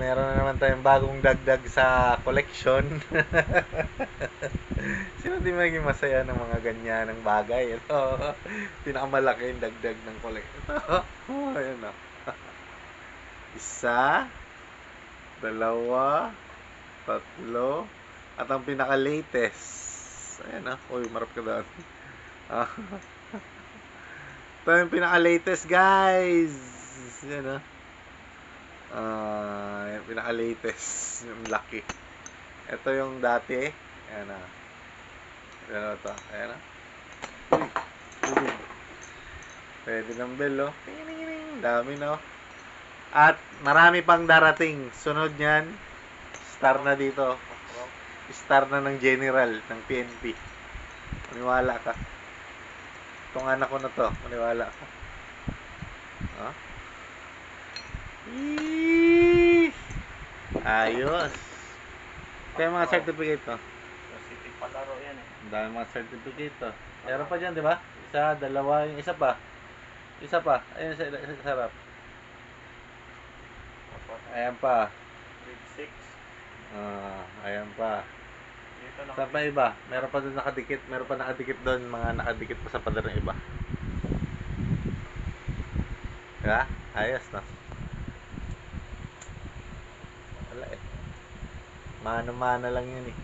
meron na naman tayong bagong dagdag sa collection. Sino di maging masaya ng mga ganyan ng bagay? Ito, pinakamalaki yung dagdag ng collection. Oh, ayan na. Isa, dalawa, tatlo, at ang pinaka-latest. Ayan na. Uy, marap ka doon. Ito yung pinaka-latest, guys. Yan na. Yung pinaka-latest. Yung laki. Ito yung dati. Ayan na. Ayan na ito. Ayan na. Uy. Pwede ng bell, oh. Dami na, oh. At marami pang darating. Sunod niyan, star na dito. Star na ng general, ng PNP. Maniwala ka. Itong anak ko na to, maniwala ka. Huh? Ayos. Kaya mga certificate to. Positive palaro yan eh. Ang dami mga certificate to. Meron pa dyan, di ba? Isa, dalawa, yung isa pa. Isa pa. Ayun sa sarap. Ayan pa. Grade 6. Ayan pa. Dito na. Saan pa iba? Meron pa doon nakadikit. Meron pa nakadikit doon. Mga nakadikit pa sa pader ng iba. Diba? Ayos, no? Wala eh. Mano-mano lang yun eh.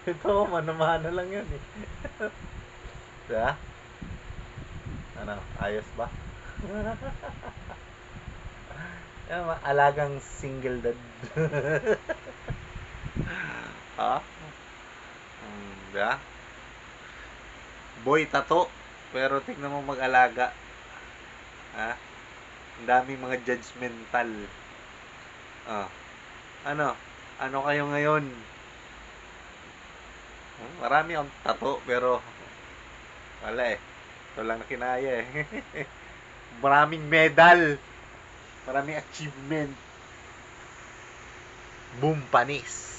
Ito, mano-mano lang yun eh. Diba? Ano? Ayos ba? Yan, alagang single dad. Ha? Diba? Boy tato. Pero tignan mo mag-alaga. Ha? Ang daming mga judgmental. Ano? Ano kayo ngayon? Marami akong tato pero wala eh. Ito lang na kinaya eh. Maraming medal. Maraming achievement. Boom, panis.